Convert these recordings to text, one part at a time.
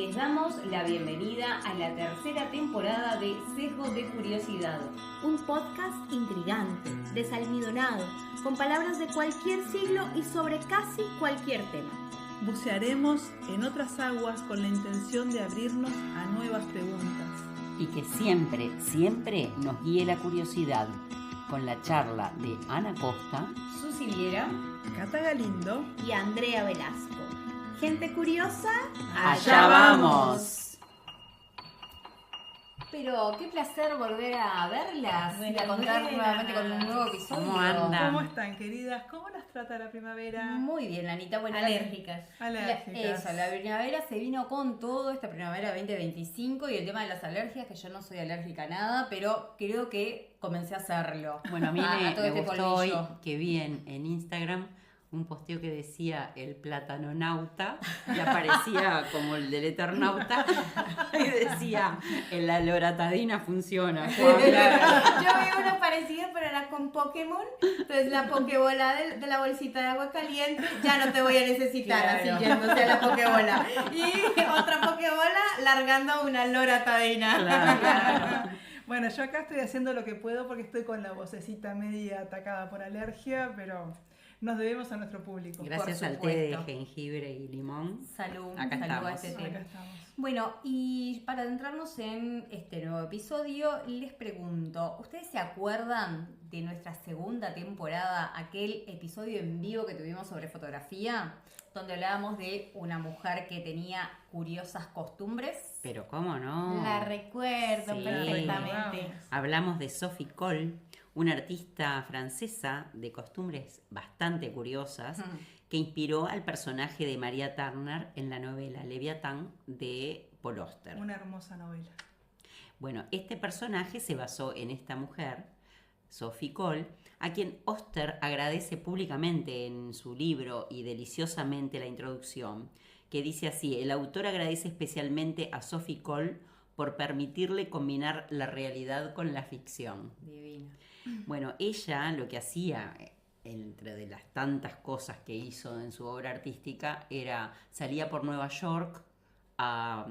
Les damos la bienvenida a la tercera temporada de Sesgo de Curiosidad. Un podcast intrigante, desalmidonado, con palabras de cualquier siglo y sobre casi cualquier tema. Bucearemos en otras aguas con la intención de abrirnos a nuevas preguntas. Y que siempre, siempre nos guíe la curiosidad, con la charla de Ana Costa, Susi Viera, Cata Galindo Y Andrea Velasco. Gente curiosa, ¡allá vamos! Pero qué placer volver a verlas y a contar nuevamente con un nuevo episodio. ¿Cómo andan? ¿Cómo están, queridas? ¿Cómo las trata la primavera? Muy bien, Anita. Bueno, alérgicas. La primavera se vino con todo, esta primavera 2025, y el tema de las alergias, que yo no soy alérgica a nada, pero creo que comencé a hacerlo. Bueno, a mí todo me este gustó hoy polvillo. que vi en Instagram un posteo que decía el platanonauta y aparecía como el del Eternauta y decía la loratadina funciona. Yo vi uno parecido, pero era con Pokémon. Entonces la Pokébola de la bolsita de agua caliente, ya no te voy a necesitar, Claro. así yéndose a la Pokébola. Y otra Pokébola largando una loratadina. Claro. Bueno, yo acá estoy haciendo lo que puedo porque estoy con la vocecita media atacada por alergia, pero nos debemos a nuestro público. Gracias Por al té de supuesto. jengibre y limón. Salud, Acá salud a estamos. este tema. Acá estamos. Bueno, y para adentrarnos en este nuevo episodio, les pregunto, ¿ustedes se acuerdan de nuestra segunda temporada, aquel episodio en vivo que tuvimos sobre fotografía, donde hablábamos de una mujer que tenía curiosas costumbres? Pero ¿cómo no? La recuerdo Sí. perfectamente. Hablamos de Sophie Cole, una artista francesa de costumbres bastante curiosas, que inspiró al personaje de Maria Turner en la novela Leviatán de Paul Auster. Una hermosa novela. Bueno, este personaje se basó en esta mujer, Sophie Cole, a quien Auster agradece públicamente en su libro y deliciosamente la introducción, que dice así: el autor agradece especialmente a Sophie Cole por permitirle combinar la realidad con la ficción. Divina. Bueno, ella lo que hacía, entre de las tantas cosas que hizo en su obra artística, era salía por Nueva York a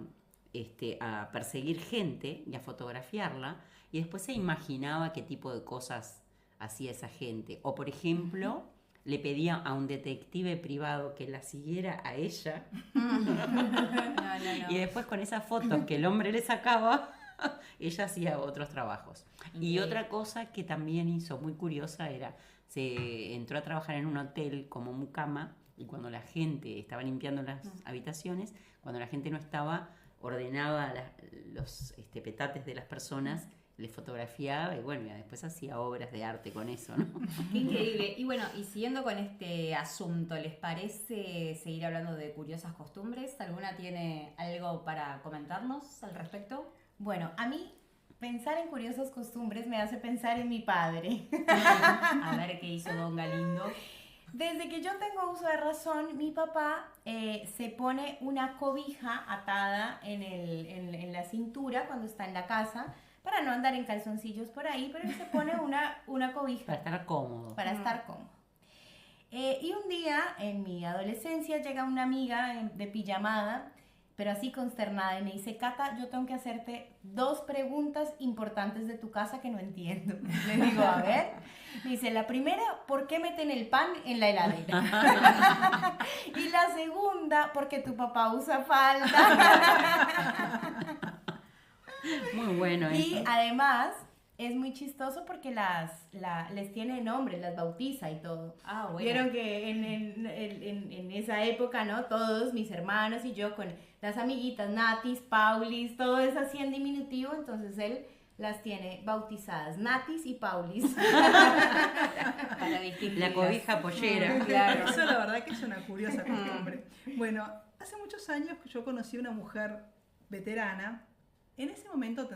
perseguir gente y a fotografiarla, y después se imaginaba qué tipo de cosas hacía esa gente. O, por ejemplo, le pedía a un detective privado que la siguiera a ella, No. y después con esas fotos que el hombre le sacaba, ella hacía otros trabajos. Increíble. Y otra cosa que también hizo muy curiosa era, se entró a trabajar en un hotel como mucama, y cuando la gente estaba limpiando las habitaciones, cuando la gente no estaba, ordenaba los petates de las personas, les fotografiaba y bueno, y después hacía obras de arte con eso, ¿no? Qué increíble. Y bueno, y siguiendo con este asunto, ¿les parece seguir hablando de curiosas costumbres? ¿Alguna tiene algo para comentarnos al respecto? Bueno, a mí pensar en curiosas costumbres me hace pensar en mi padre. A ver qué hizo Don Galindo. Desde que yo tengo uso de razón, mi papá se pone una cobija atada en la cintura cuando está en la casa, para no andar en calzoncillos por ahí, pero él se pone una cobija Para estar cómodo. para estar cómodo. Y un día, en mi adolescencia, llega una amiga de pijamada, pero así consternada, y me dice: Cata, yo tengo que hacerte 2 preguntas importantes de tu casa que no entiendo. Le digo, a ver. Me dice, la primera, ¿por qué meten el pan en la heladera? Y la segunda, ¿por qué tu papá usa falda? Muy bueno eso. Y además, es muy chistoso porque les tiene nombre, las bautiza y todo. Ah, bueno. Vieron que en esa época, ¿no? Todos mis hermanos y yo con las amiguitas, Natis, Paulis, todo es así en diminutivo, entonces él las tiene bautizadas, Natis y Paulis. Para distinguirlas. La cobija pollera. Claro. Eso la verdad que es una curiosa costumbre. Bueno, hace muchos años que yo conocí a una mujer veterana. En ese momento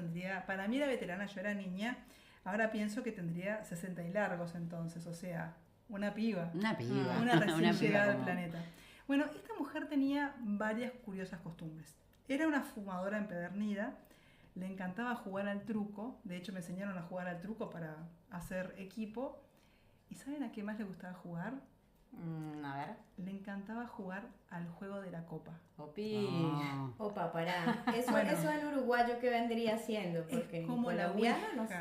para mí era veterana, yo era niña. Ahora pienso que tendría 60 y largos entonces, o sea, una piba. Una piba. Una recién piba llegada al como- planeta. Bueno, esta mujer tenía varias curiosas costumbres. Era una fumadora empedernida, le encantaba jugar al truco, de hecho me enseñaron a jugar al truco para hacer equipo. ¿Y saben a qué más le gustaba jugar? A ver. Le encantaba jugar al juego de la copa. Opi. Ah. Opa, pará. Eso, Bueno. eso en uruguayo que vendría siendo, porque Es como en la colombiano ouija. no sé.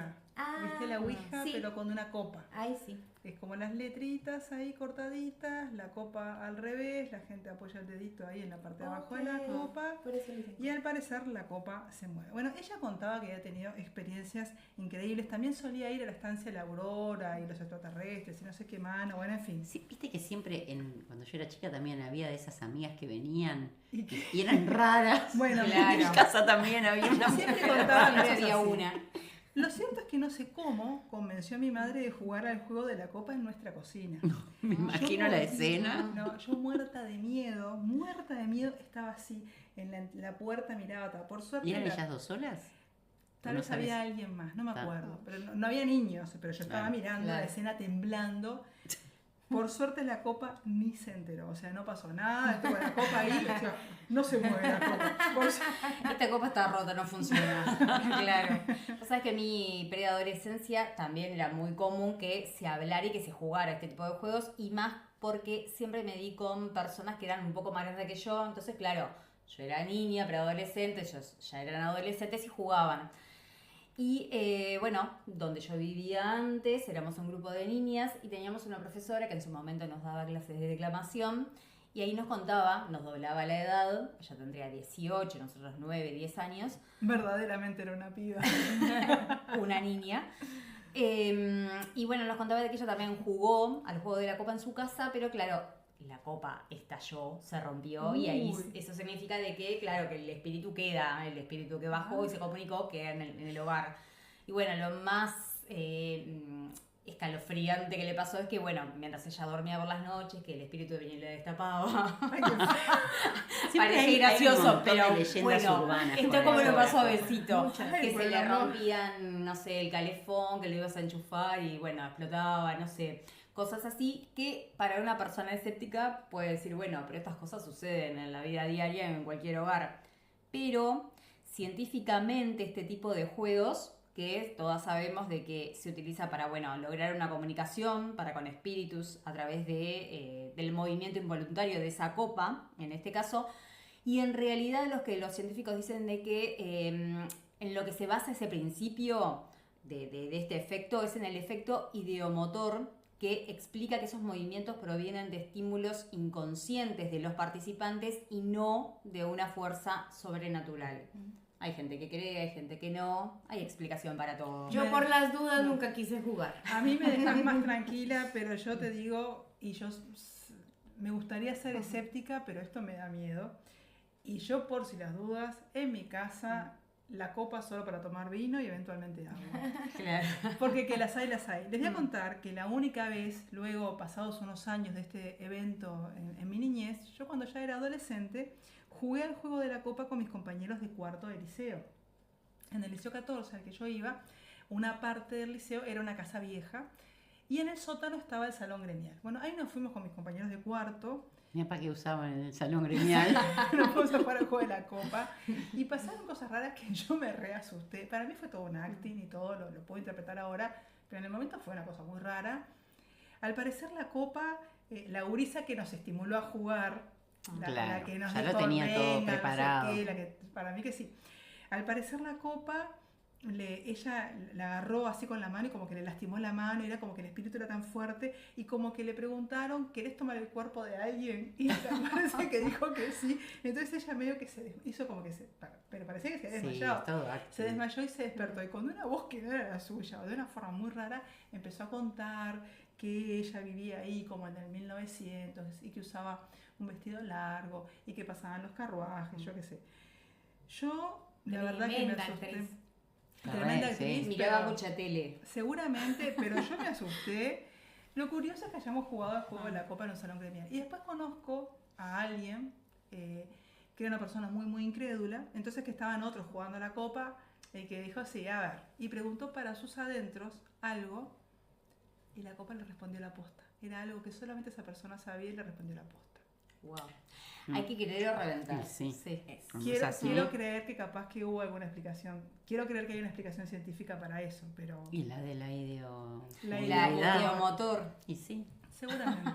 ¿Viste la ouija, sí. pero con una copa? Ay, sí. Es como las letritas ahí cortaditas, la copa al revés, la gente apoya el dedito ahí en la parte de abajo de la Ok. copa. Por eso le dije. Y al parecer la copa se mueve. Bueno, ella contaba que había tenido experiencias increíbles. También solía ir a la estancia de la Aurora y los extraterrestres y no sé qué mano. Bueno, en fin. Sí, viste que siempre, cuando yo era chica, también había de esas amigas que venían Y que- y eran raras. Bueno, Claro. En mi casa también había una siempre mujer. contaban Siempre cosas había así. una. Lo cierto es que no sé cómo convenció a mi madre de jugar al juego de la copa en nuestra cocina. Me imagino Yo la moría- escena. No, yo muerta de miedo, estaba así en la puerta, miraba atrás. Por suerte, ¿Y eran la- ellas dos solas? tal ¿No vez sabes? había alguien más, no me Ah. acuerdo. Pero no había niños, pero yo estaba Claro. mirando Claro. la escena temblando. Por suerte la copa ni se enteró, o sea, no pasó nada, estuvo la copa ahí, o sea, no se mueve la copa. Por su- Esta copa está rota, no funciona. Claro. Vos sabés que en mi preadolescencia también era muy común que se hablara y que se jugara este tipo de juegos, y más porque siempre me di con personas que eran un poco más grandes que yo. Entonces, claro, yo era niña, preadolescente, ellos ya eran adolescentes y jugaban. Y bueno, donde yo vivía antes, éramos un grupo de niñas y teníamos una profesora que en su momento nos daba clases de declamación, y ahí nos contaba, nos doblaba la edad, ella tendría 18, nosotros 9, 10 años, Verdaderamente era una piba. una niña. Y bueno, nos contaba de que ella también jugó al juego de la copa en su casa, pero claro, la copa estalló, se rompió, y ahí Uy. eso significa de que, claro, que el espíritu queda, el espíritu que bajó y se comunicó, queda en el hogar. Y bueno, lo más escalofriante que le pasó es que, bueno, mientras ella dormía por las noches, que el espíritu venía y la destapaba. Ay, qué- Siempre Parece hay un gracioso, montón de pero leyendas bueno, urbanas esto con es como eso. lo pasó a Besito, Muchas. que Ay, se le bueno, no. rompían, no sé, el calefón, que lo ibas a enchufar y bueno, explotaba, no sé, cosas así que para una persona escéptica puede decir, bueno, pero estas cosas suceden en la vida diaria en cualquier hogar. Pero científicamente este tipo de juegos, que todas sabemos de que se utiliza para, bueno, lograr una comunicación para con espíritus a través del movimiento involuntario de esa copa, en este caso, y en realidad los científicos dicen de que en lo que se basa ese principio de este efecto es en el efecto ideomotor, que explica que esos movimientos provienen de estímulos inconscientes de los participantes y no de una fuerza sobrenatural. Hay gente que cree, hay gente que no, hay explicación para todo. Yo por las dudas nunca quise jugar. A mí me dejas más tranquila, pero yo te digo, y me gustaría ser escéptica, pero esto me da miedo. Y yo, por si las dudas, en mi casa, la copa solo para tomar vino y eventualmente agua. Claro. Porque que las hay, las hay. Les voy a contar que la única vez, luego pasados unos años de este evento en mi niñez, yo cuando ya era adolescente, jugué al juego de la copa con mis compañeros de cuarto de liceo. En el liceo 14 al que yo iba, una parte del liceo era una casa vieja y en el sótano estaba el salón gremial. Bueno, ahí nos fuimos con mis compañeros de cuarto. Mira para qué usaban en el salón gremial. Nos fuimos a jugar al juego de la copa y pasaron cosas raras que yo me reasusté. Para mí fue todo un acting y todo, lo puedo interpretar ahora, pero en el momento fue una cosa muy rara. Al parecer la copa, la gurisa que nos estimuló a jugar, la Claro, que nos ya lo dijo, tenía todo "Venga, no sé preparado". qué", para mí que sí. Al parecer la copa, ella la agarró así con la mano y como que le lastimó la mano, y era como que el espíritu era tan fuerte y como que le preguntaron, ¿querés tomar el cuerpo de alguien? Y parece que dijo que sí. Entonces ella medio que hizo como que pero parecía que se había Sí, desmayado. es todo acting. Se desmayó y se despertó, y con una voz que no era la suya, o de una forma muy rara, empezó a contar que ella vivía ahí como en el 1900 y que usaba un vestido largo y que pasaban los carruajes, yo qué sé. Yo, la verdad que me Tremenda asusté. actriz. Tremenda Sí. actriz, Miraba pero mucha tele. seguramente, pero yo me asusté. Lo curioso es que hayamos jugado al juego de la copa en un salón gremial. Y después conozco a alguien que era una persona muy, muy incrédula, entonces que estaban otros jugando a la copa, y que dijo, sí, a ver, y preguntó para sus adentros algo, y la copa le respondió la posta. Era algo que solamente esa persona sabía y le respondió la posta. Wow. Hay que querer o reventar. Sí. Cuando Quiero, es así, quiero creer que capaz que hubo alguna explicación. Quiero creer que hay una explicación científica para eso, pero... Y la de la ideo... La La ideomotor. ideomotor. Y sí. Seguramente.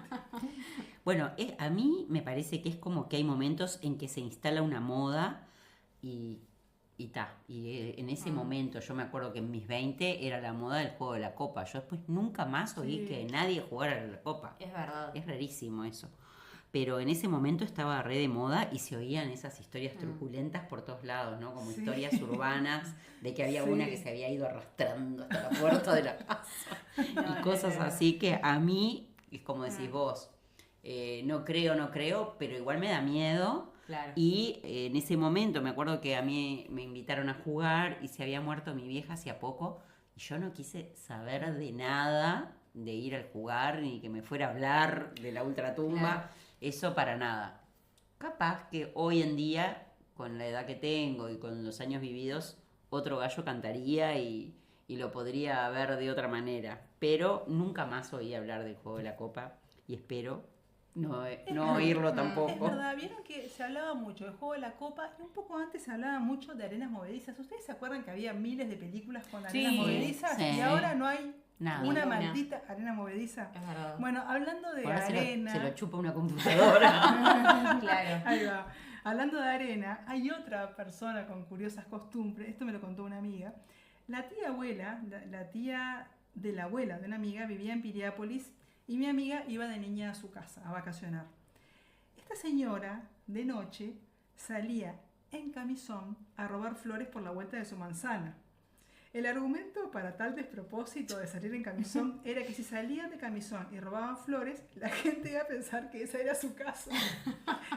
Bueno, a mí me parece que es como que hay momentos en que se instala una moda y ta. Y en ese momento, yo me acuerdo que en mis 20 era la moda del juego de la copa. Yo después nunca más oí Sí. que nadie jugara a la copa. Es verdad. Es rarísimo eso. Pero en ese momento estaba re de moda y se oían esas historias truculentas por todos lados, ¿no? Como Sí. historias urbanas de que había Sí. una que se había ido arrastrando hasta la puerta de la casa No, y cosas no. así que a mí, es como decís vos, no creo, pero igual me da miedo. Claro. Y en ese momento me acuerdo que a mí me invitaron a jugar y se había muerto mi vieja hacía poco y yo no quise saber de nada de ir al jugar ni que me fuera a hablar de la ultratumba, Claro. eso para nada. Capaz que hoy en día, con la edad que tengo y con los años vividos, otro gallo cantaría y lo podría ver de otra manera, pero nunca más oí hablar del juego de la copa y espero no oírlo Es tampoco. verdad, vieron que se hablaba mucho del juego de la copa y un poco antes se hablaba mucho de arenas movedizas. ¿Ustedes se acuerdan que había miles de películas con arenas Sí, movedizas? sí. Y ahora no hay Nada. una Ninguna. maldita arena movediza. Es verdad. Bueno, hablando de Ahora arena. se lo chupa una computadora. Claro. Ahí va. Hablando de arena, hay otra persona con curiosas costumbres. Esto me lo contó una amiga. La tía abuela, la tía de la abuela de una amiga, vivía en Piriápolis y mi amiga iba de niña a su casa a vacacionar. Esta señora, de noche, salía en camisón a robar flores por la vuelta de su manzana. El argumento para tal despropósito de salir en camisón era que si salían de camisón y robaban flores, la gente iba a pensar que esa era su casa.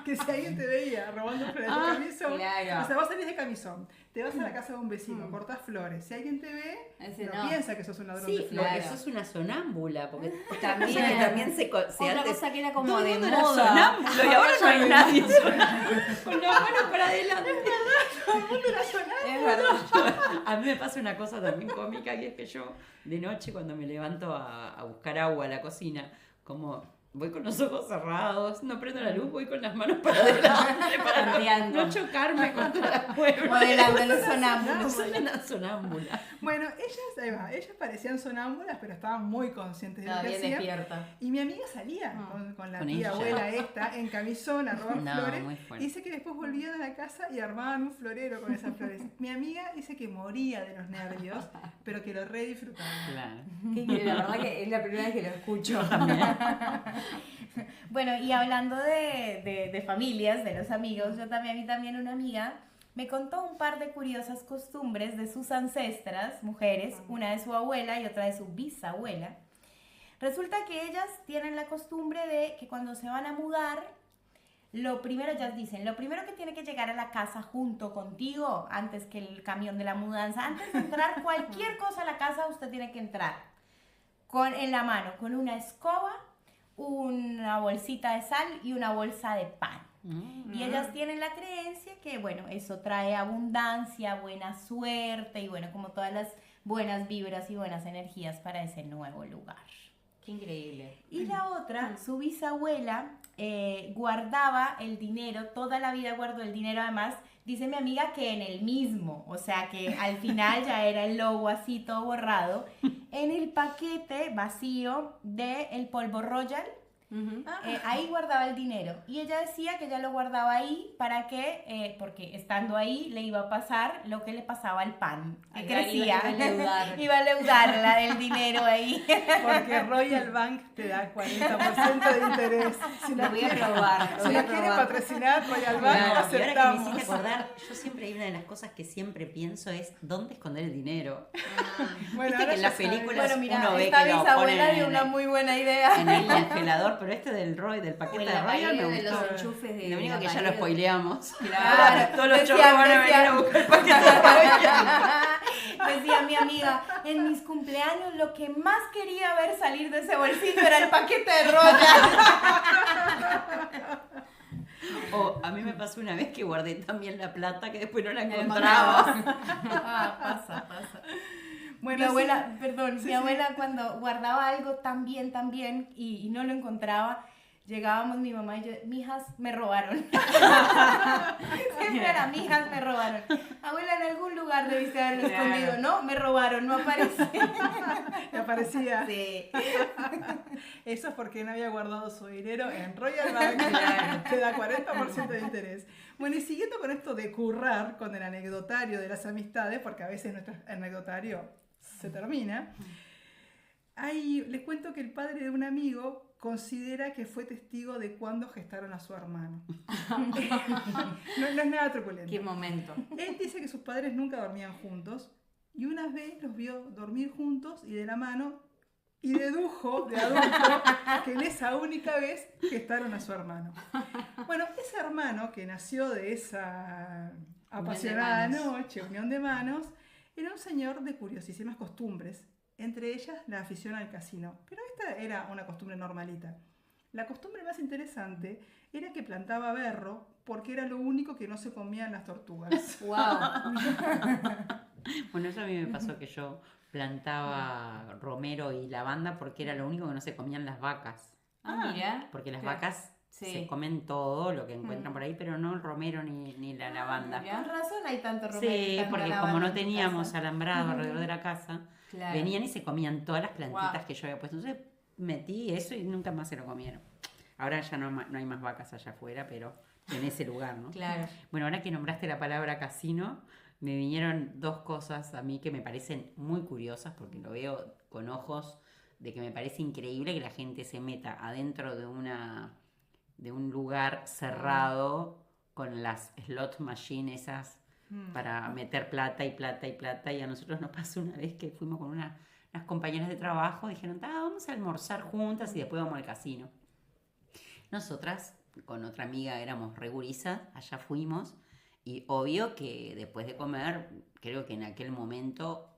Que si alguien te veía robando flores de camisón, claro. o sea, vos salís de camisón, te vas a la casa de un vecino, cortás flores. Si alguien te ve, Ese no no. piensa que sos un ladrón Sí, de porque flores. Claro. sos una sonámbula, porque También. cosa que también se Otra antes cosa que era como todo el de mundo era moda. sonámbulo y ahora no hay nadie sonámbulo. Con la mano para adelante. Es verdad. A mí me pasa una cosa también cómica, que es que yo de noche cuando me levanto a buscar agua a la cocina, como voy con los ojos cerrados, no prendo la luz, voy con las manos para adelante para Tanteando. no chocarme contra la puerta. Modelando los sonámbulos. Soy una sonámbula. Bueno, ellas parecían sonámbulas, pero estaban muy conscientes de lo Estaba que bien hacían. despierta. Y mi amiga salía con la Con tía ella. abuela esta en camisón a robar No, flores. muy fuerte. Dice que después volvían a la casa y armaban un florero con esas flores. Mi amiga dice que moría de los nervios, pero que lo re disfrutaba. Claro. La verdad que es la primera vez que lo escucho. Bueno, y hablando de familias, de los amigos, a mí también una amiga me contó un par de curiosas costumbres de sus ancestras, mujeres, una de su abuela y otra de su bisabuela. Resulta que ellas tienen la costumbre de que cuando se van a mudar, ellas dicen, lo primero que tiene que llegar a la casa junto contigo, antes que el camión de la mudanza, antes de entrar cualquier cosa a la casa, usted tiene que entrar en la mano, con una escoba, una bolsita de sal y una bolsa de pan. Y ellas tienen la creencia que, bueno, eso trae abundancia, buena suerte y, bueno, como todas las buenas vibras y buenas energías para ese nuevo lugar. Qué increíble. Y la otra, su bisabuela, guardaba el dinero, toda la vida guardó el dinero, además, dice mi amiga que en el mismo, o sea que al final ya era el logo así todo borrado, en el paquete vacío del polvo Royal. Ahí guardaba el dinero y ella decía que ella lo guardaba ahí para que, porque estando ahí le iba a pasar lo que le pasaba al pan, que Ahí crecía, iba a leudar. iba a leudarla del dinero ahí. Porque Royal Bank te da 40% de interés. Si Lo voy a probar. Lo Si voy a nos quiere probar. patrocinar Royal Bank, Claro, y ahora que me aceptamos. hiciste acordar, yo siempre hay una de las cosas que siempre pienso es ¿dónde esconder el dinero? Bueno, Viste ahora que en ya las saben. películas Bueno, mira, uno ve esta que lo bisabuela ponen dio una en, muy buena idea. en el congelador, pero este del O paquete en de la Royal pared me de los gustó. enchufes de Lo único la que ya pared. lo spoileamos. Claro. Todos los Decían- chorros van a venir a buscar el paquete de Royal. Decía mi amiga, en mis cumpleaños lo que más quería ver salir de ese bolsillo era el paquete de Royal. O a mí me pasó una vez que guardé también la plata que después no la la encontraba. Pasa. Bueno, Mi sí. abuela, perdón, mi abuela cuando guardaba algo tan bien y no lo encontraba, llegábamos mi mamá y yo, mijas, me robaron. Siempre era, mijas, me robaron. Abuela, en algún lugar debiste haberlo Claro. escondido. No, me robaron, no aparece. ¿Te aparecía? Sí. Eso es porque no había guardado su dinero en Royal Bank, que da 40% de interés. Bueno, y siguiendo con esto de currar con el anecdotario de las amistades, porque a veces nuestro anecdotario se termina, les cuento que el padre de un amigo considera que fue testigo de cuando gestaron a su hermano. No es nada truculento. Qué momento. Él dice que sus padres nunca dormían juntos y una vez los vio dormir juntos y de la mano y dedujo de adulto que en esa única vez gestaron a su hermano. Bueno, ese hermano que nació de esa apasionada noche, unión de manos, era un señor de curiosísimas costumbres, entre ellas la afición al casino. Pero esta era una costumbre normalita. La costumbre más interesante era que plantaba berro porque era lo único que no se comían las tortugas. Wow. Bueno, eso a mí me pasó que yo plantaba romero y lavanda porque era lo único que no se comían las vacas. Ah, mira. Porque las Claro. vacas Sí. se comen todo lo que encuentran por ahí, pero no el romero ni la lavanda. mira. Con razón hay tanto romero. y Sí, tanta porque lavanda como no en tu teníamos casa. alambrado alrededor de la casa, Claro. venían y se comían todas las plantitas Guau. que yo había puesto. Entonces metí eso y nunca más se lo comieron. Ahora ya no hay más vacas allá afuera, pero en ese lugar, ¿no? Claro. Bueno, ahora que nombraste la palabra casino, me vinieron dos cosas a mí que me parecen muy curiosas porque lo veo con ojos de que me parece increíble que la gente se meta adentro de un lugar cerrado con las slot machines esas para meter plata y plata y plata. Y a nosotros nos pasó una vez que fuimos con unas compañeras de trabajo, dijeron, vamos a almorzar juntas y después vamos al casino. Nosotras, con otra amiga, éramos regulizas, allá fuimos, y obvio que después de comer, creo que en aquel momento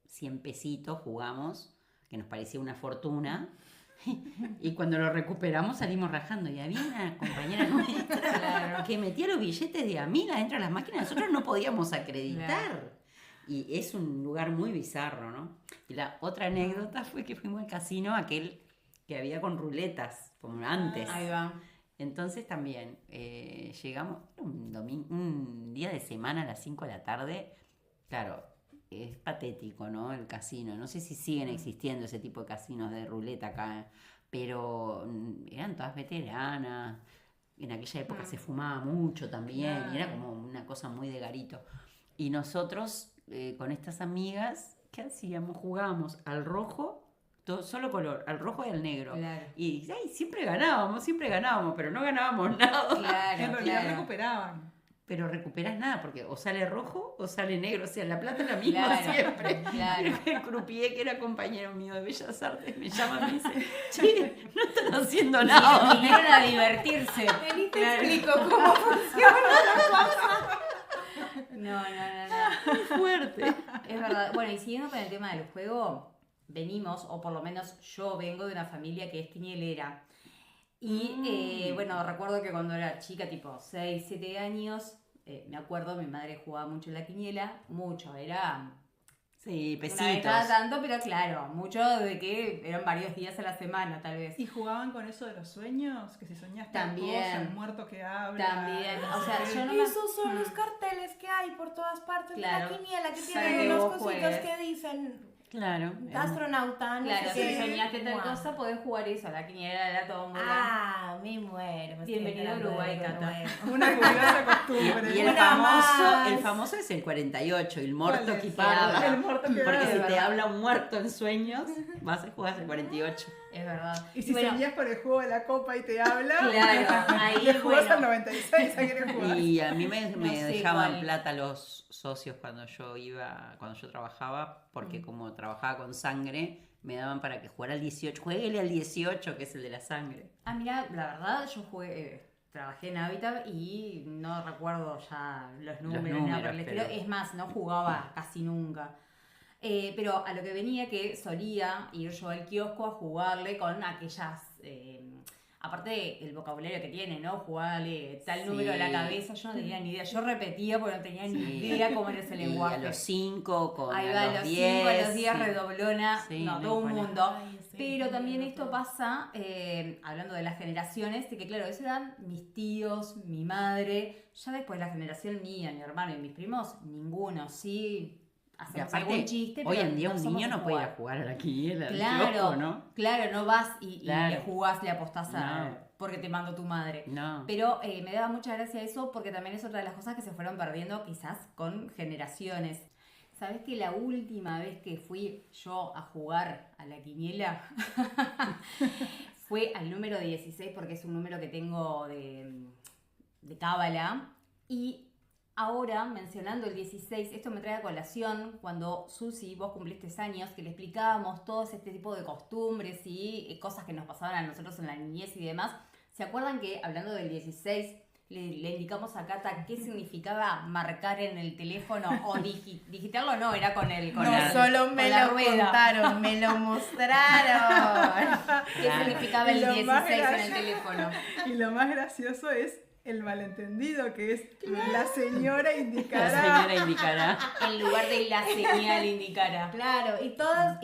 100 pesitos jugamos, que nos parecía una fortuna, y cuando lo recuperamos salimos rajando, y había una compañera nuestra que metía los billetes de amiga dentro de las máquinas, nosotros no podíamos acreditar. Claro. Y es un lugar muy bizarro, ¿no? Y la otra anécdota fue que fuimos al casino, aquel que había con ruletas, como antes. Ahí va. Entonces también llegamos un día de semana a las 5 de la tarde. Claro, es patético, ¿no? El casino. No sé si siguen existiendo ese tipo de casinos de ruleta acá, pero eran todas veteranas. En aquella época se fumaba mucho también, y era como una cosa muy de garito. Y nosotros, con estas amigas, ¿qué hacíamos? Jugábamos al rojo, solo color, al rojo y al negro. Claro. Y siempre ganábamos, pero no ganábamos nada. Claro, En realidad claro. recuperaban. Pero recuperas nada, porque o sale rojo o sale negro, o sea, la plata es la misma Claro, siempre. claro. El croupier, que era compañero mío de Bellas Artes, me llama y me dice, che, no están haciendo nada. Vinieron a divertirse. Vení, te Claro. explico cómo funciona la cosa. No. Muy fuerte. Es verdad. Bueno, y siguiendo con el tema del juego, venimos, o por lo menos yo vengo de una familia que es quinielera. Y bueno, recuerdo que cuando era chica, tipo 6, 7 años, me acuerdo, mi madre jugaba mucho en la quiniela, mucho, era Sí, una vez cada pesitos. tanto, pero claro, mucho de que eran varios días a la semana, tal vez. Y jugaban con eso de los sueños, que si soñaste También. cosa, el muerto que habla. También, no o sé sea, qué. yo no me... Esos son los carteles que hay por todas partes Claro. de la quiniela, que Para que tienen vos unos cositos juegues. que dicen Claro. astronauta, no Claro, sé si qué. soñaste tal Guau. cosa, podés jugar eso, la quiniela era todo muy Ah, me muero. me estoy Bienvenido a enterando de Uruguay, algo Cata. nuevo. Una curiosa costumbre. Y el Una famoso, más. el famoso es el 48, el muerto ¿Cuál es? que El parla. muerto que Porque habla. si te verdad. habla un muerto en sueños, vas a jugar el 48. Es verdad. Y si bueno, seguías por el juego de la copa y te habla, claro, ahí, le jugás bueno. al 96, ¿a qué le jugás? Y a mí me No sé dejaban cuál. plata los socios cuando yo trabajaba, porque como trabajaba con sangre, me daban para que jugara al 18. Jueguele al 18, que es el de la sangre. Ah, mira, la verdad, yo trabajé en Habitat y no recuerdo ya los números, ni nada por el números, estilo. pero- Es más, no jugaba casi nunca. Pero a lo que venía que solía ir yo al kiosco a jugarle con aquellas... aparte el vocabulario que tiene, ¿no? Jugarle tal Sí. número a la cabeza, yo no tenía ni idea. Yo repetía porque no tenía ni Sí. idea cómo era ese Y lenguaje. a los 5, con Ahí a va, los los 10. 5, a los 10 sí. redoblona, Sí, no, no, todo un bueno. mundo. Ay, Pero también esto pasa, hablando de las generaciones, de que claro, eso eran mis tíos, mi madre, ya después la generación mía, mi hermano y mis primos, ninguno, sí, Y hacemos aparte, algún chiste, hoy pero en día no un somos niño de no puede ir a jugar. jugar a la quiniela, al Claro, kiosco, ¿no? claro, no vas y Claro. le jugás, le apostás a, No. porque te mandó tu madre. No. Pero me daba mucha gracia eso porque también es otra de las cosas que se fueron perdiendo quizás con generaciones. ¿Sabés que la última vez que fui yo a jugar a la quiniela fue al número 16 porque es un número que tengo de cábala? Y ahora, mencionando el 16, esto me trae a colación cuando Susi, vos cumpliste años, que le explicábamos todos este tipo de costumbres y cosas que nos pasaban a nosotros en la niñez y demás. ¿Se acuerdan que hablando del 16 le indicamos a Cata qué significaba marcar en el teléfono o digitarlo? No, era con el con No la- solo con me la lo rueda. contaron, me lo mostraron. ¿Qué Claro. significaba el Y lo 16 más en el gracioso- teléfono? Y lo más gracioso es el malentendido, que es la señora La indicará. señora indicará. En lugar de la señal indicara. Claro, y todos,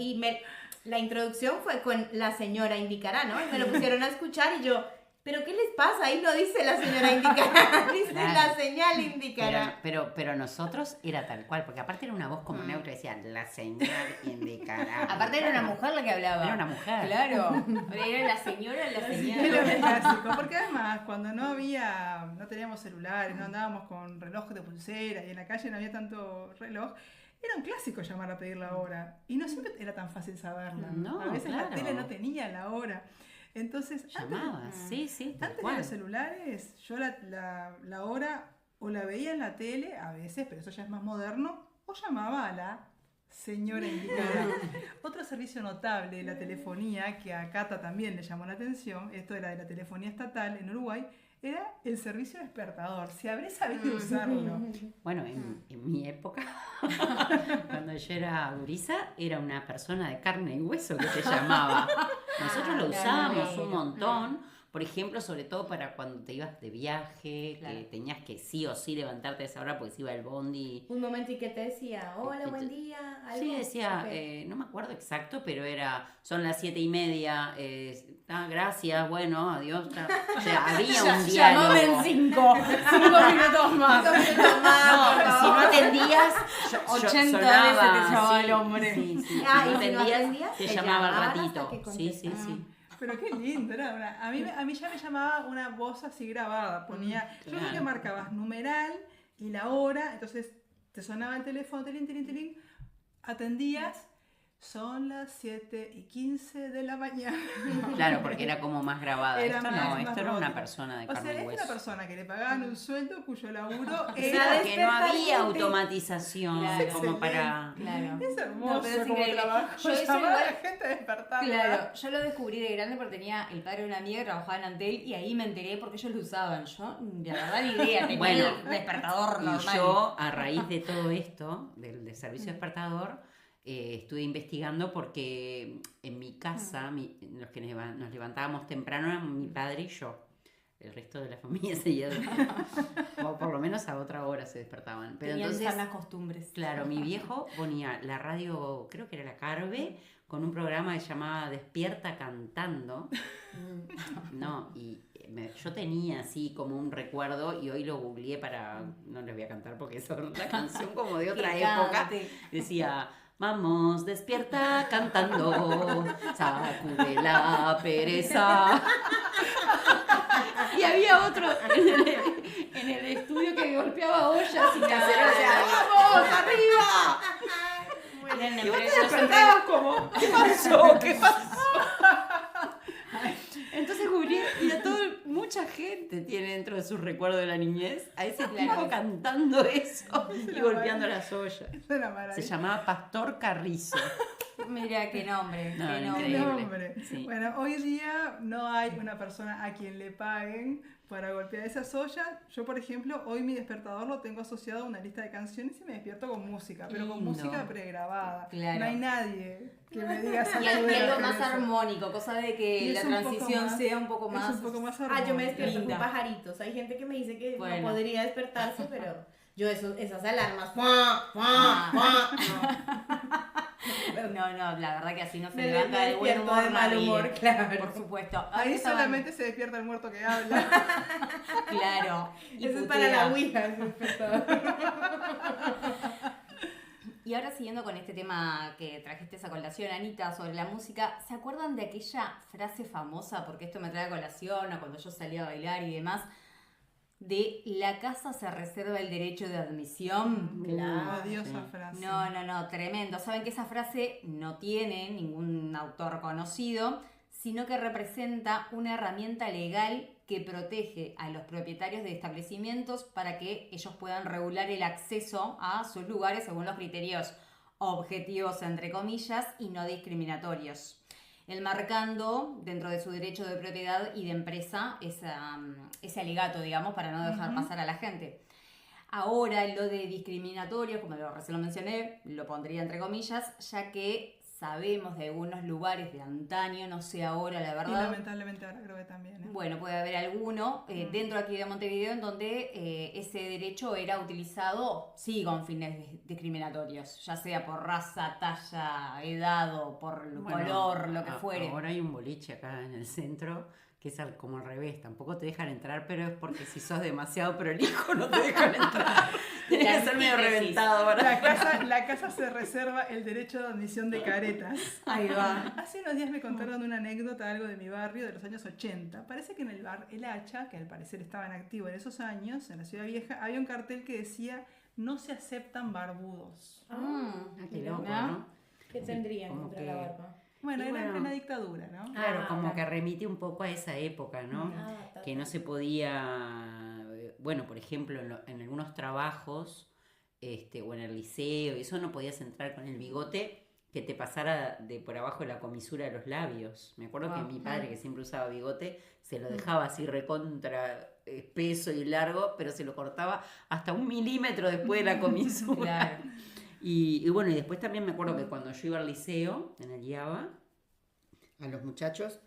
la introducción fue con la señora indicará, ¿no? Y me lo pusieron a escuchar y yo, ¿pero qué les pasa? Ahí no dice la señora indicará, dice Claro. la señal indicará. Pero nosotros era tal cual, porque aparte era una voz como neutra, decía, la señora indicará. Aparte era una mujer la que hablaba. Era una mujer. Claro. Era la señora, la Era un señora. clásico, porque además cuando no teníamos celulares, no andábamos con reloj de pulsera y en la calle no había tanto reloj, era un clásico llamar a pedir la hora. Y no siempre era tan fácil saberla. No, A veces la claro. tele no tenía la hora. Entonces, Llamaba, sí, tal antes de cual. los celulares, yo la hora o la veía en la tele, a veces, pero eso ya es más moderno, o llamaba a la señora indicada. Otro servicio notable de la telefonía, que a Cata también le llamó la atención, esto era de la telefonía estatal en Uruguay, era el servicio despertador. Si habré sabido usarlo. Bueno, en mi época, cuando yo era gurisa, era una persona de carne y hueso que te llamaba. Nosotros lo usábamos un montón. Por ejemplo, sobre todo para cuando te ibas de viaje, Claro. que tenías que sí o sí levantarte a esa hora porque se iba el bondi. Un momento y que te decía, hola, buen día. ¿algo? Sí, decía, Ok. no me acuerdo exacto, pero son las 7:30, gracias, bueno, adiós. O sea, había un diálogo. Llamame en 5 minutos más. 5 minutos más, No, por si no favor. atendías, 80 sonaba, veces te llamaba sí, el hombre. Sí, sí, Ah, si y no si no atendías, atendías, te te llamaba al llamaban ratito. hasta que Sí, sí, contestabas. sí. Pero qué lindo, a mí ya me llamaba una voz así grabada, ponía, yo creo que claro. marcabas numeral y la hora, entonces te sonaba el teléfono, tilín, tilín, tilín, atendías, son las 7:15 de la mañana. Claro, porque era como más grabada. Era Esto más- no, más esto era una robótico. persona de O sea, carne y es una hueso. persona que le pagaban un sueldo cuyo laburo O era... sea, que no había despertadiente. automatización Claro. como para... Claro. Es hermoso No, pero es como increíble. trabajo, Yo eso llamar a la igual- gente a despertarla. Claro, yo lo descubrí de grande porque tenía el padre de una amiga que trabajaba en Antel y ahí me enteré porque ellos lo usaban. Yo, de verdad, ni idea, tenía Bueno, el despertador Y normal. yo, a raíz de todo esto, del servicio despertador, estuve investigando porque en mi casa, los que nos levantábamos temprano eran mi padre y yo. El resto de la familia seguía durmiendo. O por lo menos a otra hora se despertaban. Pero Tenían entonces, sanas costumbres. claro, mi viejo ponía la radio, creo que era la Carve, con un programa que se llamaba Despierta Cantando. No, y yo tenía así como un recuerdo y hoy lo googleé para, no les voy a cantar porque es la canción como de otra Que época. cante. Decía, vamos, despierta cantando, sacude la pereza. Y había otro en el estudio que golpeaba ollas y cacerolas. Decía, ¡vamos, arriba! Eran Y vos te empresas- despertabas como, ¿qué pasó? ¿Qué pasó? Entonces googleé y mucha gente tiene dentro de sus recuerdos de la niñez a ese tipo cantando eso y golpeando las ollas. Es una maravilla. Se llamaba Pastor Carrizo. Mira qué nombre, No, qué Qué nombre. increíble. nombre. Sí. Bueno, hoy día no hay una persona a quien le paguen para golpear esas ollas. Yo, por ejemplo, hoy mi despertador lo tengo asociado a una lista de canciones y me despierto con música, pero con Lindo. música pregrabada. Claro. No hay nadie que me diga Y algo hacer más eso. armónico, cosa de Y que la es un poco transición más- sea un poco es más. un poco más Ah, yo me despierto Linda. con pajaritos. Hay gente que me dice que Bueno. no podría despertarse, pero yo esas alarmas. ¡Fua, fua, fua! No. No, la verdad que así no se Me levanta de buen humor de mal nadie. humor, claro. Por supuesto. Ahí estaban- solamente se despierta el muerto que habla. Claro. Y Eso es putea. para la Ouija, eso es pesado. Y ahora siguiendo con este tema que trajiste esa colación, Anita, sobre la música, ¿se acuerdan de aquella frase famosa, porque esto me trae a colación a cuando yo salía a bailar y demás, de la casa se reserva el derecho de admisión? Claro. Odiosa Sí. frase. No, tremendo. Saben que esa frase no tiene ningún autor conocido, sino que representa una herramienta legal que protege a los propietarios de establecimientos para que ellos puedan regular el acceso a sus lugares según los criterios objetivos, entre comillas, y no discriminatorios, enmarcando dentro de su derecho de propiedad y de empresa ese alegato, digamos, para no dejar pasar a la gente. Ahora lo de discriminatorio, como recién lo mencioné, lo pondría entre comillas, ya que sabemos de algunos lugares de antaño, no sé ahora la Y verdad. lamentablemente ahora creo que también. ¿eh? Bueno, puede haber alguno dentro aquí de Montevideo en donde ese derecho era utilizado, sí, con fines discriminatorios, ya sea por raza, talla, edad o por color, lo que fuere. Ahora hay un boliche acá en el centro que es como al revés, tampoco te dejan entrar, pero es porque si sos demasiado prolijo no te dejan entrar. Tienes que ser medio antítesis. reventado para... La casa se reserva el derecho de admisión de caretas. Ahí va. Hace unos días me contaron una anécdota, algo de mi barrio de los años 80. Parece que en el bar El Hacha, que al parecer estaba en activo en esos años, en la Ciudad Vieja, había un cartel que decía: no se aceptan barbudos. Qué loco, ¿no? ¿no? ¿Qué tendrían como contra que- la barba? Bueno, Y era bueno. en plena dictadura, ¿no? Claro, como claro. que remite un poco a esa época, ¿no? Que no se podía, bueno, por ejemplo, en algunos trabajos, o en el liceo, y eso no podías entrar con el bigote que te pasara de por abajo de la comisura de los labios. Me acuerdo que mi padre, que siempre usaba bigote, se lo dejaba así recontra espeso y largo, pero se lo cortaba hasta 1 milímetro después de la comisura. Claro. Y bueno, y después también me acuerdo que cuando yo iba al liceo, en el IABA, a los muchachos,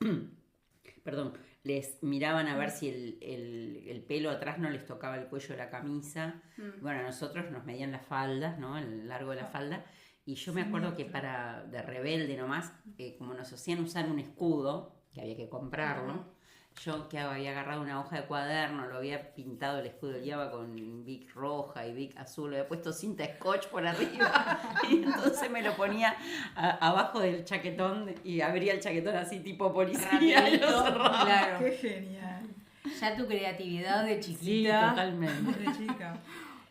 perdón, les miraban a ver si el pelo atrás no les tocaba el cuello de la camisa. Bueno, a nosotros nos medían las faldas, ¿no? El largo de la falda. Y yo me acuerdo que de rebelde nomás, como nos hacían usar un escudo, que había que comprarlo, yo que había agarrado una hoja de cuaderno, lo había pintado el escudo del IABA con Bic roja y Bic azul, le había puesto cinta scotch por arriba y entonces me lo ponía abajo del chaquetón y abría el chaquetón así tipo policía y Rapidito, lo cerraba. claro. Qué genial. Ya tu creatividad de Sí, chiquita. totalmente. De chica.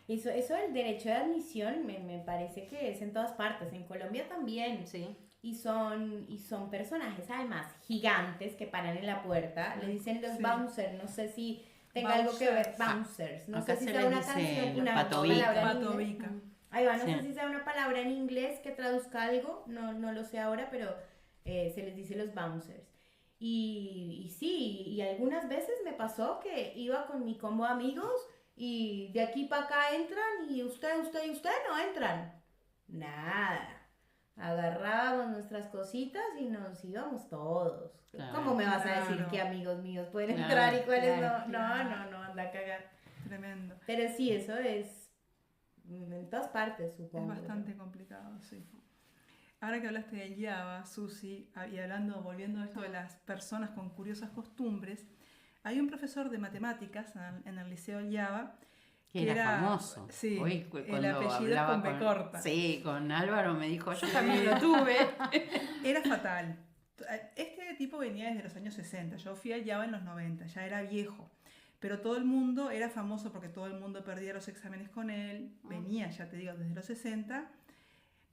Eso del derecho de admisión me parece que es en todas partes. En Colombia también. Sí. Y son personajes además gigantes que paran en la puerta. Le dicen los Sí. bouncers. No sé si tenga algo que ver. Bouncers. No Acá sé si se sea les una dice canción, los una patobica. palabra en inglés. Patobica. Ahí va, no Sí. sé si sea una palabra en inglés que traduzca algo. No lo sé ahora, pero se les dice los bouncers. Y sí, y algunas veces me pasó que iba con mi combo de amigos y de aquí para acá entran y usted no entran. Nada. Agarrábamos nuestras cositas y nos íbamos todos. Claro. ¿Cómo me vas a decir Claro. que amigos míos pueden Claro, entrar y cuáles claro, no, anda a cagar. Tremendo. Pero sí, eso es en todas partes, supongo. Es bastante complicado, sí. Ahora que hablaste de Java, Susi, y volviendo a esto de las personas con curiosas costumbres, hay un profesor de matemáticas en el Liceo Java Que era famoso. Sí, Hoy, el cuando apellido es hablaba con B corta. Sí, con Álvaro me dijo, yo también lo tuve. Era fatal. Este tipo venía desde los años 60. Yo fui a Java en los 90, ya era viejo. Pero todo el mundo era famoso porque todo el mundo perdía los exámenes con él. Venía, ya te digo, desde los 60.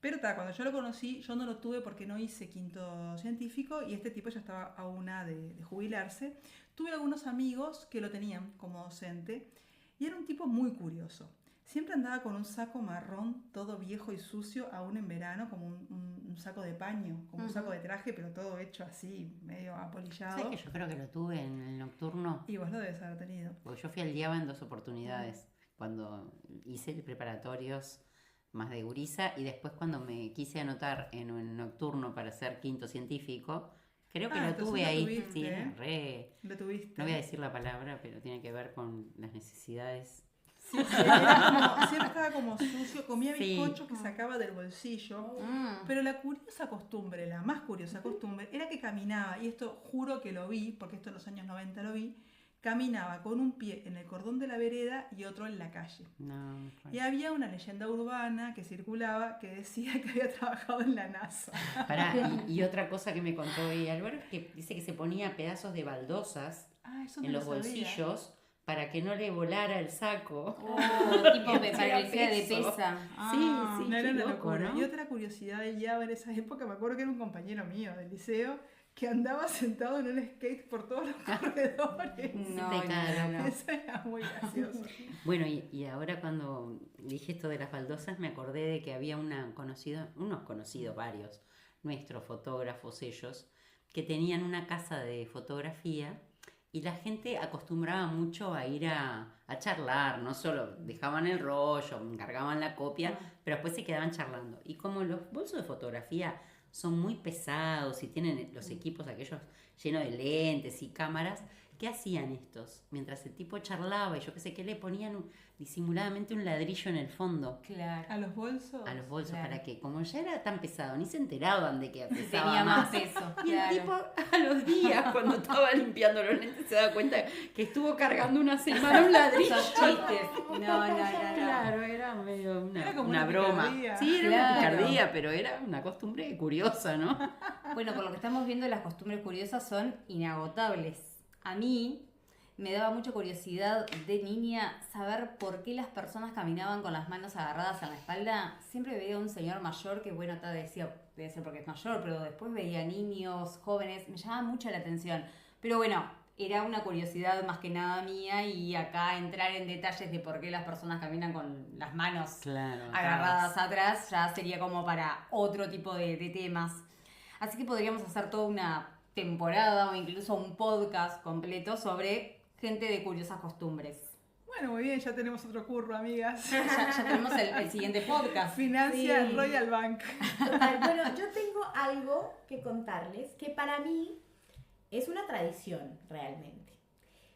Pero cuando yo lo conocí, yo no lo tuve porque no hice quinto científico y este tipo ya estaba a una de jubilarse. Tuve algunos amigos que lo tenían como docente y era un tipo muy curioso. Siempre andaba con un saco marrón, todo viejo y sucio, aún en verano, como un saco de paño, como un saco de traje, pero todo hecho así, medio apolillado. ¿Sabes que yo creo que lo tuve en el nocturno? Y vos lo debes haber tenido. Porque yo fui al Java en 2 oportunidades. Cuando hice preparatorios más de gurisa y después cuando me quise anotar en un nocturno para ser quinto científico, creo que lo entonces tuve lo ahí. tuviste, Sí, Lo tuviste. no voy a decir la palabra, pero tiene que ver con las necesidades Sí, siempre estaba como sucio, comía Sí. bizcochos que sacaba del bolsillo. Pero la curiosa costumbre, la más curiosa costumbre, era que caminaba, y esto juro que lo vi, porque esto en los años 90 lo vi, caminaba con un pie en el cordón de la vereda y otro en la calle. No, Y había una leyenda urbana que circulaba que decía que había trabajado en la NASA. pará, y otra cosa que me contó hoy Álvaro es que dice que se ponía pedazos de baldosas Ah, eso no en lo los sabía. bolsillos para que no le volara el saco. Tipo Que para que sea de peso. pesa. Sí, No, era qué una loco, locura. ¿no? Y otra curiosidad del Java en esa época, me acuerdo que era un compañero mío del liceo que andaba sentado en un skate por todos los corredores. No, Te cago. no. Eso era muy gracioso. Bueno, y ahora cuando dije esto de las baldosas, me acordé de que había unos conocidos, varios, nuestros fotógrafos ellos, que tenían una casa de fotografía y la gente acostumbraba mucho a ir a charlar, no solo dejaban el rollo, encargaban la copia, pero después se quedaban charlando. Y como los bolsos de fotografía son muy pesados y tienen los equipos aquellos llenos de lentes y cámaras, ¿qué hacían estos? Mientras el tipo charlaba y yo qué sé qué, le ponían disimuladamente un ladrillo en el fondo Claro. A los bolsos. a los bolsos, Claro. para que como ya era tan pesado, ni se enteraban de que pesaba Tenía más más. peso. Y el Claro. tipo a los días, cuando estaba limpiando los lentes, se da cuenta que estuvo cargando una semana un ladrillo. Esos chistes. No. Claro, era medio Era como una una broma. picardía. Sí, era una Claro. picardía, pero era una costumbre curiosa, ¿no? Bueno, por lo que estamos viendo, las costumbres curiosas son inagotables. A mí me daba mucha curiosidad de niña saber por qué las personas caminaban con las manos agarradas en la espalda. Siempre veía a un señor mayor que, bueno, decía, debe ser porque es mayor, pero después veía niños, jóvenes, me llamaba mucho la atención. Pero bueno, era una curiosidad más que nada mía y acá entrar en detalles de por qué las personas caminan con las manos Claro. agarradas atrás ya sería como para otro tipo de temas. Así que podríamos hacer toda una temporada o incluso un podcast completo sobre gente de curiosas costumbres. Bueno, muy bien, ya tenemos otro curro, amigas. Ya tenemos el siguiente podcast. Financia Sí. Royal Bank. Total. Bueno, yo tengo algo que contarles que para mí es una tradición realmente.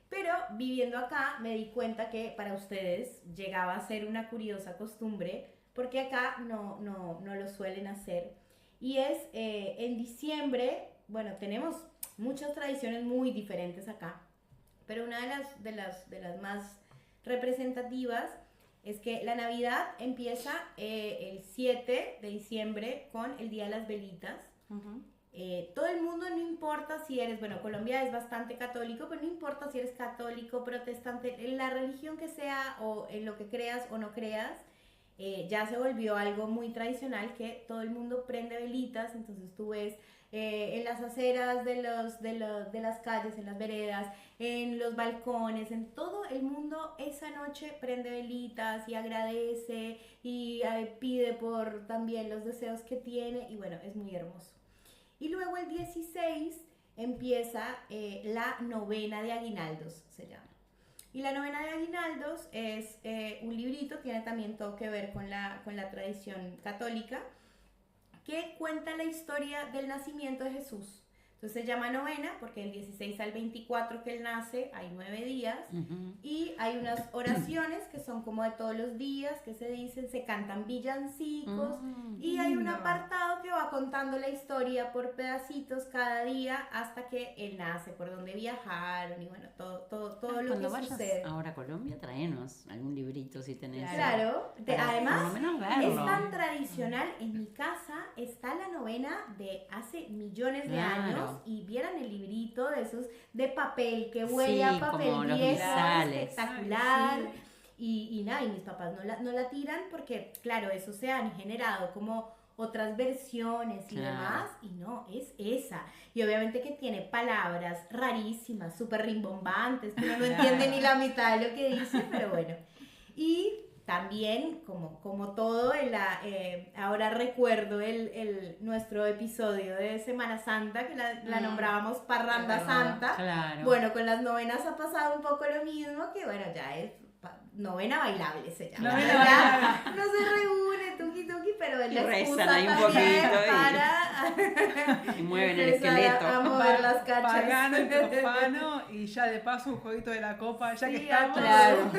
Pero viviendo acá me di cuenta que para ustedes llegaba a ser una curiosa costumbre porque acá no lo suelen hacer. Y es en diciembre, bueno, tenemos muchas tradiciones muy diferentes acá, pero una de las más representativas es que la Navidad empieza el 7 de diciembre con el Día de las Velitas. Todo el mundo, no importa si eres, bueno, Colombia es bastante católico, pero no importa si eres católico, protestante, en la religión que sea o en lo que creas o no creas, ya se volvió algo muy tradicional que todo el mundo prende velitas. Entonces tú ves en las aceras de las calles, en las veredas, en los balcones, en todo el mundo esa noche prende velitas y agradece y pide por también los deseos que tiene, y bueno, es muy hermoso. Y luego el 16 empieza la novena de aguinaldos, se llama. Y la novena de aguinaldos es un librito, tiene también todo que ver con la tradición católica, que cuenta la historia del nacimiento de Jesús. Entonces se llama novena porque del 16 al 24 que él nace hay 9 días. Y hay unas oraciones que son como de todos los días, que se dicen, se cantan villancicos, y hay un lindo. apartado que va contando la historia por pedacitos cada día hasta que él nace, por dónde viajaron y bueno, todo lo Cuando que vayas sucede. ahora a Colombia, traenos algún librito si tenés. Claro, Para además por lo menos es verlo. tan tradicional. En mi casa está la novena de hace millones de Claro. años, y vieran el librito de esos de papel que huele Sí, a papel como los viejo, misales. espectacular. Ay, Y nada, y mis papás no la tiran porque, claro, eso se han generado como otras versiones y Claro. demás, y no, es esa. Y obviamente que tiene palabras rarísimas, súper rimbombantes, que uno no entiende ni la mitad de lo que dice, pero bueno. Y también, como todo, ahora recuerdo nuestro episodio de Semana Santa, que la nombrábamos Parranda Es verdad. Santa. Claro. Bueno, con las novenas ha pasado un poco lo mismo, que bueno, ya es novena bailable se llama. Novena Ya no se reúne, tuki, pero es Y la rezan excusa ahí un también poquito para Y mueven el empezar esqueleto. a mover las cachas. Pagano y profano, y ya de paso un jueguito de la copa, ya que Sí, estamos. Claro.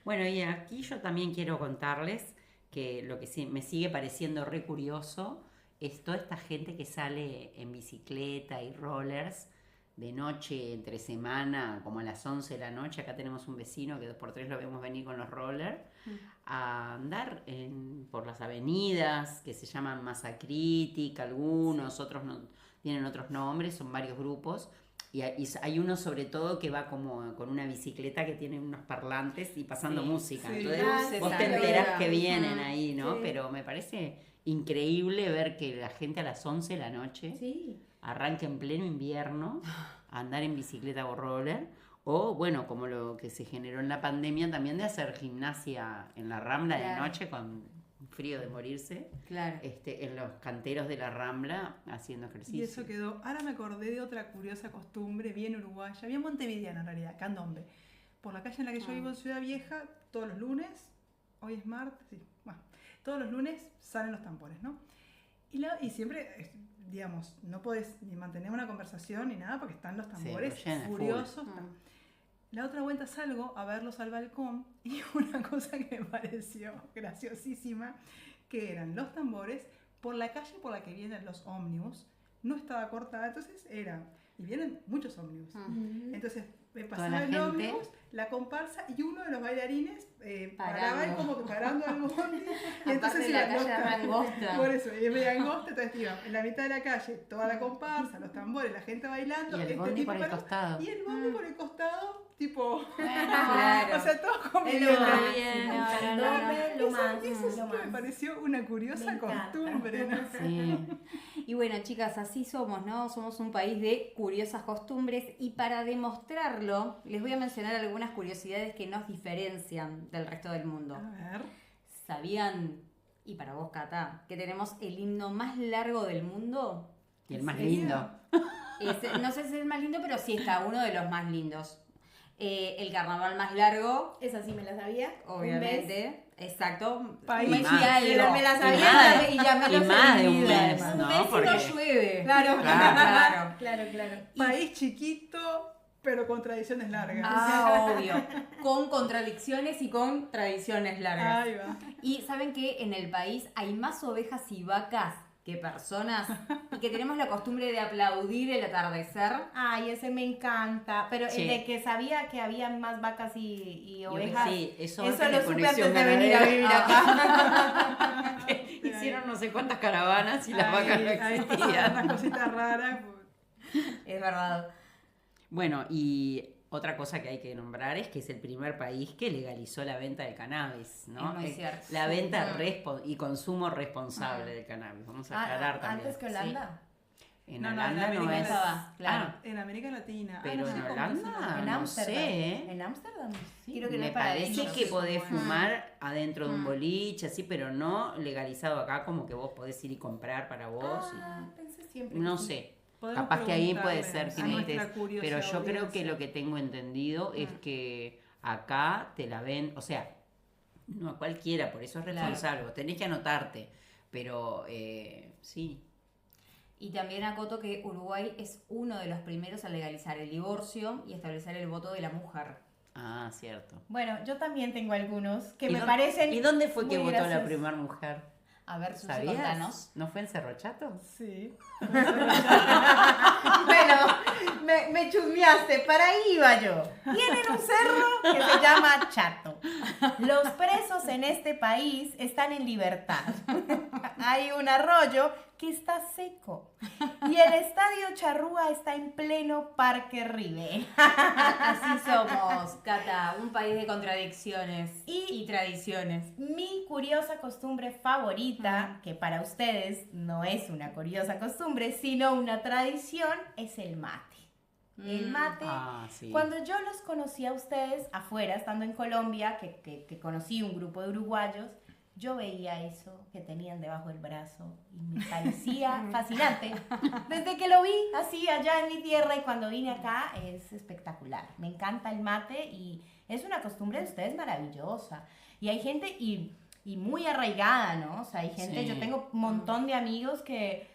Bueno, y aquí yo también quiero contarles que lo que sí me sigue pareciendo re curioso es toda esta gente que sale en bicicleta y rollers de noche, entre semana, como a las 11 de la noche. Acá tenemos un vecino que 2x3 lo vemos venir con los rollers a andar por las avenidas que se llaman Masa Crítica, algunos, otros no, tienen otros nombres, son varios grupos. Y hay uno sobre todo que va como con una bicicleta que tiene unos parlantes y pasando música. sí. Entonces vos te Luces enterás que alrededor. vienen ahí, ¿no? Sí. Pero me parece increíble ver que la gente a las 11 de la noche Sí. arranca en pleno invierno a andar en bicicleta o roller. O bueno, como lo que se generó en la pandemia también de hacer gimnasia en la Rambla de Claro. noche con frío de morirse. Claro. En los canteros de la Rambla haciendo ejercicio. Y eso quedó. Ahora me acordé de otra curiosa costumbre, bien uruguaya, bien montevideana en realidad, candombe. Por la calle en la que yo vivo en Ciudad Vieja, todos los lunes, hoy es martes, sí, bueno, todos los lunes salen los tambores, ¿no? Y siempre, digamos, no podés ni mantener una conversación ni nada porque están los tambores lo llenan, furiosos. full. La otra vuelta salgo a verlos al balcón y una cosa que me pareció graciosísima, que eran los tambores por la calle por la que vienen los ómnibus, no estaba cortada, entonces y vienen muchos ómnibus. Entonces me Toda pasaba la el gente. ómnibus, la comparsa y uno de los bailarines paraba Parando. y como que parando al bondi. Y Aparte la calle era angosta. Por eso, y es media angosta, entonces iba en la mitad de la calle, toda la comparsa, los tambores, la gente bailando. Y el este bondi tipo por el parado, costado. Y el bondi por el costado, tipo... Claro. O sea, todos Es conviviendo. lo más. bien. No, No, no, no, no, lo más. Eso sí lo que me más. pareció una curiosa Me encanta. costumbre, ¿no? Sí. Y bueno, chicas, así somos, ¿no? Somos un país de curiosas costumbres y para demostrarlo, les voy a mencionar algunas curiosidades que nos diferencian del resto del mundo. A ver. ¿Sabían, y para vos, Cata, que tenemos el himno más largo del mundo? Y el más serio? lindo. No sé si es el más lindo, pero sí está uno de los más lindos. El carnaval más largo, Esa sí me la sabía. obviamente. Exacto. País. Un mes Y y más. algo. Me la Y sabía más. y ya me Y lo más de un olvidé, mes, además. ¿no? Un mes y Porque- no llueve. Claro, Claro. claro, claro. País chiquito, pero con tradiciones largas. Ah, obvio. Con contradicciones y con tradiciones largas. Ahí va. Y saben que en el país hay más ovejas y vacas que personas y que tenemos la costumbre de aplaudir el atardecer. Ay, ese me encanta. Pero Sí. el de que sabía que había más vacas y ovejas. Sí, eso Eso tiene lo supe conexión antes de venir a ganadera. vivir acá. Hicieron no sé cuántas caravanas y las Ahí- vacas no ahí pasaban existían. unas cositas raras. Es verdad. Bueno, y otra cosa que hay que nombrar es que es el primer país que legalizó la venta de cannabis, ¿no? Es muy cierto. La venta Mm. y consumo responsable del cannabis. Vamos a aclarar también. Antes que Holanda. En No, no, en Holanda no, América es. estaba, claro. Ah, En América Latina. pero no sé en cómo Holanda funciona. En no Ámsterdam. sé, ¿eh? En Ámsterdam, sí. Creo que no Me es para parece ellos. que podés Bueno. fumar adentro de un Mm. boliche, así, pero no legalizado acá, como que vos podés ir y comprar para vos. Ah, pensé siempre. No que sí. sé. Podemos Capaz que ahí puede preguntarle ser a que nuestra necesites- curiosa pero yo creo que audiencia. lo que tengo entendido es que acá te la ven, o sea, no a cualquiera, por eso es Claro. responsable, vos tenés que anotarte, pero sí. Y también acoto que Uruguay es uno de los primeros a legalizar el divorcio y establecer el voto de la mujer. Ah, cierto. Bueno, yo también tengo algunos que ¿Y me dó- parecen. ¿Y dónde fue que muy votó la graciosos. primera mujer? A ver, Susi, ¿Sabías? contanos. ¿No fue en Cerro Chato? Sí. Bueno, me chusmeaste, para ahí iba yo. Tienen un cerro que se llama Chato. Los presos en este país están en libertad. Hay un arroyo que está seco. Y el estadio Charrúa está en pleno Parque Ribe. Así somos, Cata, un país de contradicciones y tradiciones. Mi curiosa costumbre favorita, que para ustedes no es una curiosa costumbre, sino una tradición, es el mate. El mate. Ah, sí. Cuando yo los conocí a ustedes afuera, estando en Colombia, que conocí un grupo de uruguayos, yo veía eso que tenían debajo del brazo y me parecía fascinante. Desde que lo vi así allá en mi tierra y cuando vine acá es espectacular. Me encanta el mate y es una costumbre de ustedes maravillosa. Y hay gente y muy arraigada, ¿no? O sea, hay gente, Sí. yo tengo un montón de amigos que...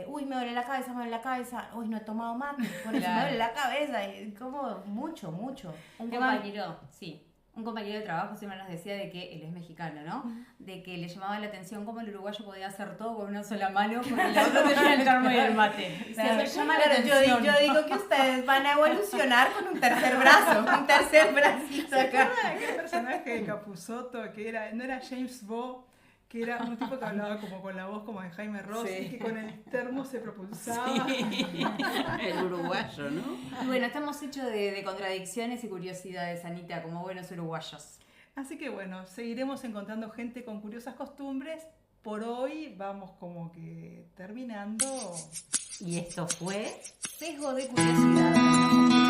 uy, me duele la cabeza, uy, no he tomado mate, por eso me Claro. duele la cabeza, y como mucho. Un Tengo am- compañero, sí. Un compañero de trabajo siempre nos decía de que él es mexicano, ¿no? De que le llamaba la atención cómo el uruguayo podía hacer todo con una sola mano, con el otro tenía el termo y el mate. Claro, llama la claro, atención. yo digo que ustedes van a evolucionar con un tercer brazo, un tercer bracito ¿Se acá. acuerdan de aquel personaje de Capusotto que era, no era James Bo, que era un tipo que hablaba como con la voz como de Jaime Ross Sí. y que con el termo se propulsaba? El uruguayo, ¿no? Y bueno, estamos hechos de contradicciones y curiosidades, Anita, como buenos uruguayos. Así que bueno, seguiremos encontrando gente con curiosas costumbres. Por hoy vamos como que terminando. Y esto fue... Sesgo de curiosidad.